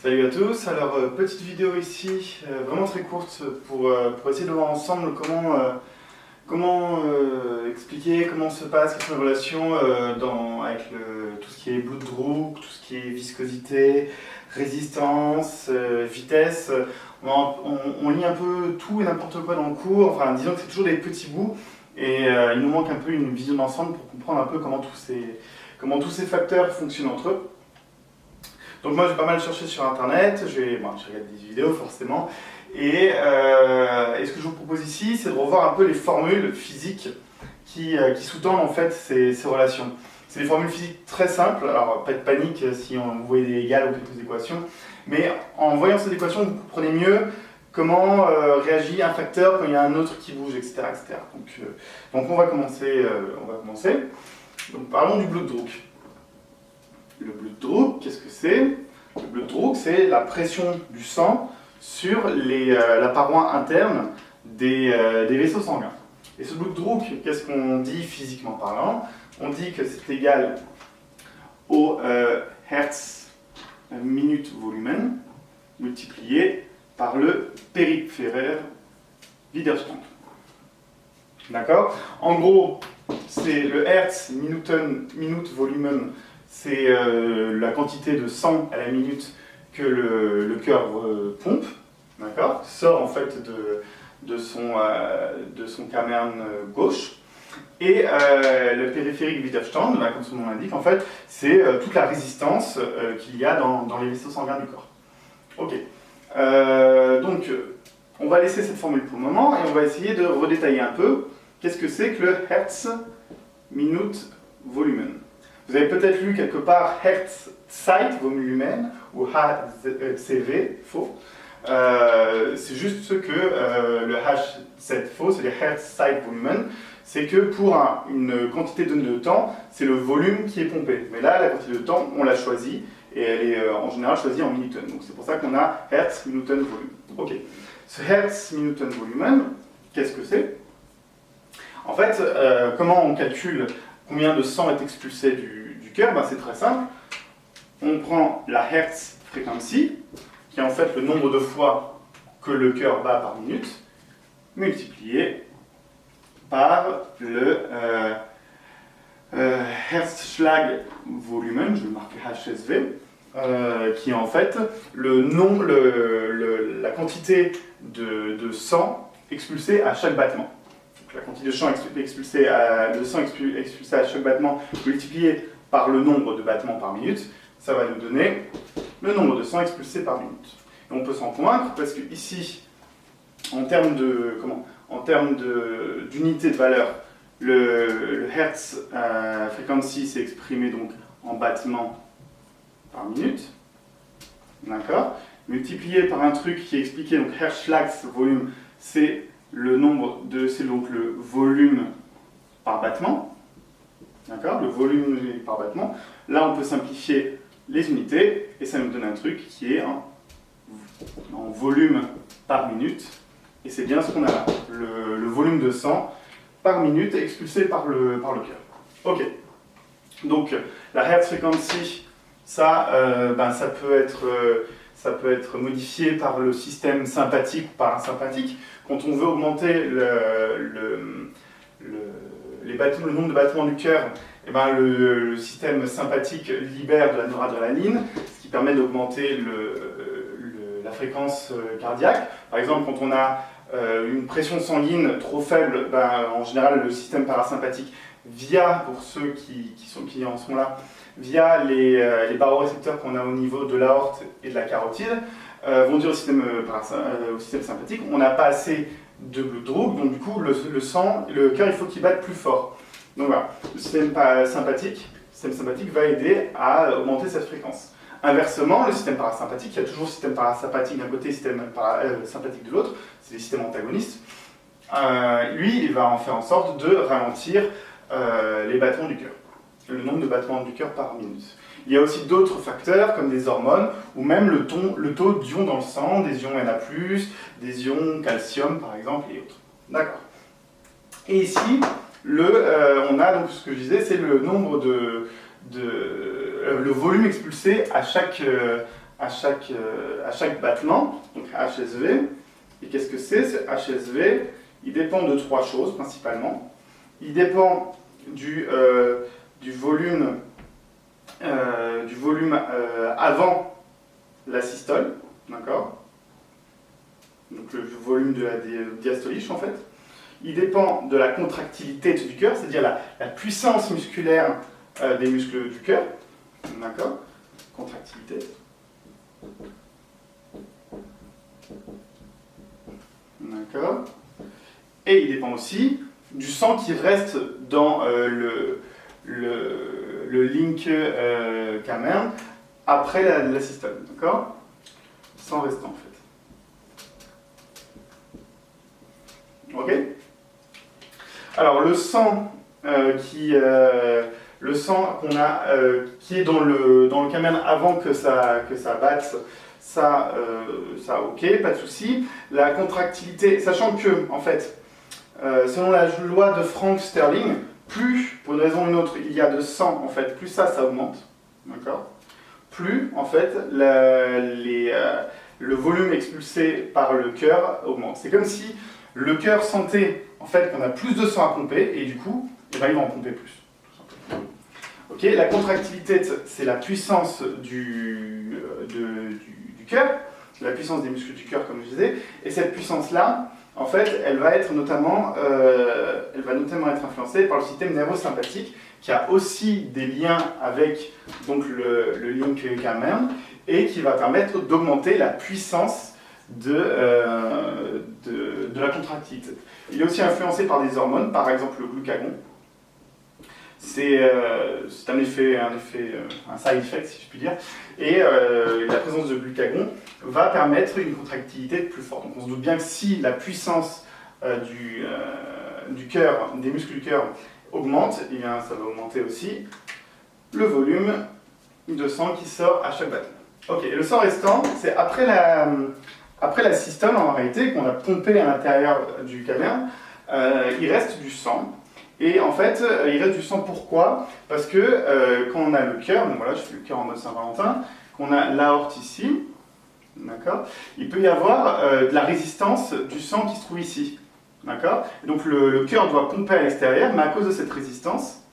Salut à tous, alors petite vidéo ici, vraiment très courte pour essayer de voir ensemble comment expliquer comment se passe, quelles sont les relations avec tout ce qui est Blutdruck, tout ce qui est viscosité, résistance, vitesse. On lit un peu tout et n'importe quoi dans le cours, enfin disons que c'est toujours des petits bouts et il nous manque un peu une vision d'ensemble pour comprendre un peu comment tous ces facteurs fonctionnent entre eux. Donc moi j'ai pas mal cherché sur internet, j'ai regardé des vidéos forcément, et ce que je vous propose ici, c'est de revoir un peu les formules physiques qui sous-tendent en fait ces relations. C'est des formules physiques très simples, alors pas de panique si vous voyez des égales ou quelques équations, mais en voyant ces équations, vous comprenez mieux comment réagit un facteur quand il y a un autre qui bouge, etc. etc. Donc on va commencer. Donc parlons du Blutdruck. Le Blutdruck, qu'est-ce que c'est? Le Blutdruck, c'est la pression du sang sur la paroi interne des vaisseaux sanguins. Et ce Blutdruck, qu'est-ce qu'on dit physiquement parlant? On dit que c'est égal au Hertz minute volumen multiplié par le périphéraire Widerstand. D'accord? En gros, c'est le Hertz minute volumen. C'est la quantité de sang à la minute que le cœur pompe, d'accord, sort en fait de son camerne gauche. Et le périphérique Widerstand, comme son nom l'indique, en fait, c'est toute la résistance qu'il y a dans les vaisseaux sanguins du corps. Ok. Donc, on va laisser cette formule pour le moment et on va essayer de redétailler un peu qu'est-ce que c'est que le Hertz minute volumen. Vous avez peut-être lu quelque part Hertz Zeitvolumen ou HCV, faux. C'est juste ce que le H7 faux, c'est le Hertz Zeitvolumen, c'est que pour une quantité donnée de temps, c'est le volume qui est pompé. Mais là, la quantité de temps, on l'a choisie et elle est en général choisie en minuten. Donc c'est pour ça qu'on a Hertz minuten volume. Ok. Ce Hertz minuten volumen, qu'est-ce que c'est? En fait, comment on calcule combien de sang est expulsé du cœur? C'est très simple. On prend la Hertz frequency, qui est en fait le nombre de fois que le cœur bat par minute, multiplié par le Herzschlag volumen, je vais marquer HSV, qui est en fait la quantité de sang expulsé à chaque battement. La quantité de sang expulsé à chaque battement multiplié par le nombre de battements par minute, ça va nous donner le nombre de sang expulsé par minute. Et on peut s'en convaincre parce que ici, en termes d'unité de valeur, le Hertz frequency s'est exprimé donc en battements par minute, d'accord, multiplié par un truc qui est expliqué, donc Herzschlag volume, c'est donc le volume par battement, d'accord, le volume par battement. Là, on peut simplifier les unités et ça nous donne un truc qui est en volume par minute. Et c'est bien ce qu'on a là, le volume de sang par minute expulsé par le cœur. Ok. Donc la Hertz frequency, ça peut être modifié par le système sympathique ou parasympathique. Quand on veut augmenter le nombre de battements du cœur, le système sympathique libère de la noradrénaline, ce qui permet d'augmenter la fréquence cardiaque. Par exemple, quand on a une pression sanguine trop faible, en général le système parasympathique, pour ceux qui en sont là, via les barorécepteurs qu'on a au niveau de l'aorte et de la carotide, vont dire au système sympathique, on n'a pas assez de Blutdruck, donc du coup le cœur il faut qu'il batte plus fort. Donc voilà, le système sympathique va aider à augmenter cette fréquence. Inversement, le système parasympathique, il y a toujours le système parasympathique d'un côté et le système sympathique de l'autre, c'est les systèmes antagonistes, lui il va en faire en sorte de ralentir les battements du cœur, le nombre de battements du cœur par minute. Il y a aussi d'autres facteurs comme des hormones ou même le taux d'ions dans le sang, des ions Na+, des ions calcium par exemple et autres. D'accord. Et ici, on a donc ce que je disais, c'est le nombre le volume expulsé à chaque à chaque battement, donc HSV. Et qu'est-ce que c'est? Ce HSV, il dépend de trois choses principalement. Il dépend du volume, avant la systole, d'accord? Donc le volume de la diastoliche en fait. Il dépend de la contractilité du cœur, c'est-à-dire la puissance musculaire des muscles du cœur, d'accord? Contractilité. D'accord. Et il dépend aussi du sang qui reste dans le link camerne après la systole, d'accord? Sang restant en fait. Ok? Alors le sang le sang qu'on a qui est dans le camerne avant que ça batte, ça ok, pas de souci. La contractilité, sachant que en fait, selon la loi de Frank-Sterling, plus, pour une raison ou une autre, il y a de sang, en fait, plus ça augmente, d'accord? Plus, en fait, le volume expulsé par le cœur augmente. C'est comme si le cœur sentait, en fait, qu'on a plus de sang à pomper, et du coup, eh ben, il va en pomper plus, tout simplement. Ok, la contractilité, c'est la puissance du cœur, la puissance des muscles du cœur, comme je disais, et cette puissance-là, en fait, elle va notamment être influencée par le système nerveux-sympathique, qui a aussi des liens avec donc, le link camerne, et qui va permettre d'augmenter la puissance de la contractilité. Il est aussi influencé par des hormones, par exemple le glucagon. C'est un side effect, si je puis dire, et la présence de glucagon va permettre une contractilité plus forte. Donc on se doute bien que si la puissance du cœur, des muscles du cœur augmente, eh bien ça va augmenter aussi le volume de sang qui sort à chaque battement. Ok, et le sang restant, c'est après la systole en réalité, qu'on a pompé à l'intérieur du camerne, il reste du sang. Et en fait, il reste du sang pourquoi? Parce que quand on a le cœur, donc voilà, je fais le cœur en mode Saint-Valentin, qu'on a l'aorte ici, d'accord, il peut y avoir de la résistance du sang qui se trouve ici, d'accord. Donc le cœur doit pomper à l'extérieur, mais à cause de cette résistance,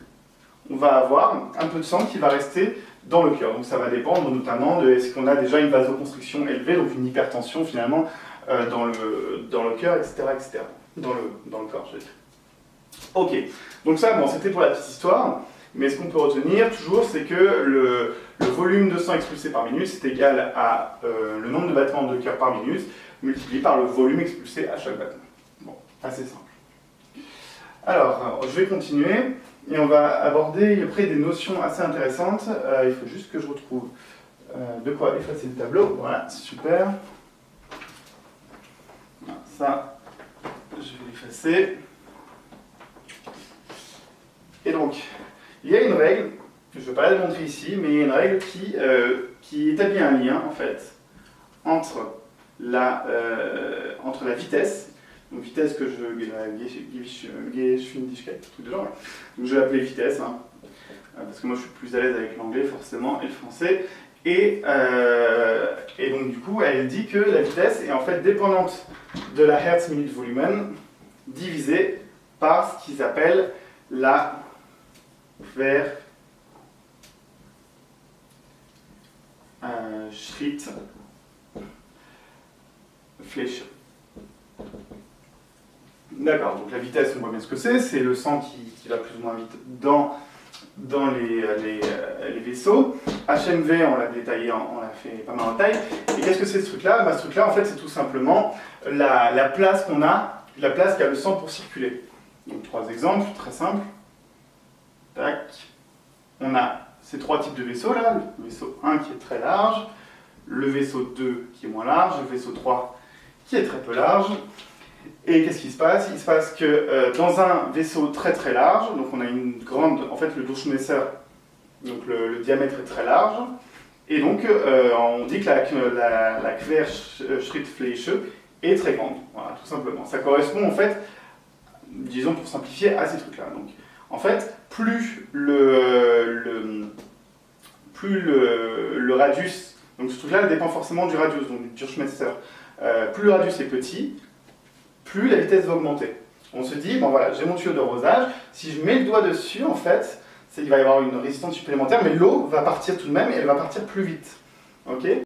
on va avoir un peu de sang qui va rester dans le cœur. Donc ça va dépendre notamment de est-ce qu'on a déjà une vasoconstriction élevée, donc une hypertension finalement dans le cœur, etc., etc. Dans le corps, je veux dire. Ok, donc ça, bon, c'était pour la petite histoire, mais ce qu'on peut retenir toujours, c'est que le volume de sang expulsé par minute, c'est égal à le nombre de battements de cœur par minute, multiplié par le volume expulsé à chaque battement. Bon, assez simple. Alors, je vais continuer, et on va aborder après des notions assez intéressantes. Il faut juste que je retrouve de quoi effacer le tableau. Voilà, super. Ça, je vais l'effacer. Et donc, il y a une règle, je ne vais pas la montrer ici, mais il y a une règle qui établit un lien, en fait, entre la vitesse, donc vitesse que je vais l'appeler vitesse, hein, parce que moi je suis plus à l'aise avec l'anglais forcément, et le français, et donc du coup, elle dit que la vitesse est en fait dépendante de la Hertz-Minute-Volumen, divisée par ce qu'ils appellent la Schrittfläche. D'accord, donc la vitesse, on voit bien ce que c'est le sang qui va plus ou moins vite dans les vaisseaux. HMV, on l'a détaillé, on l'a fait pas mal en taille. Et qu'est-ce que c'est ce truc-là? Ce truc-là, en fait, c'est tout simplement la place qu'on a, la place qu'a le sang pour circuler. Donc, trois exemples, très simples. Tac. On a ces trois types de vaisseaux là, le vaisseau 1 qui est très large, le vaisseau 2 qui est moins large, le vaisseau 3 qui est très peu large. Et qu'est-ce qui se passe? Il se passe que dans un vaisseau très très large, donc on a une grande, en fait le Durchmesser, donc le diamètre est très large, et donc on dit que la Querschrittfläche est très grande, voilà, tout simplement. Ça correspond en fait, disons pour simplifier, à ces trucs-là. Donc, en fait, plus le radius Donc ce truc-là dépend forcément du radius, donc du Durchmesser. Plus le radius est petit, plus la vitesse va augmenter. On se dit, bon voilà, j'ai mon tuyau d'arrosage, si je mets le doigt dessus, en fait, il va y avoir une résistance supplémentaire, mais l'eau va partir tout de même et elle va partir plus vite. Ok ?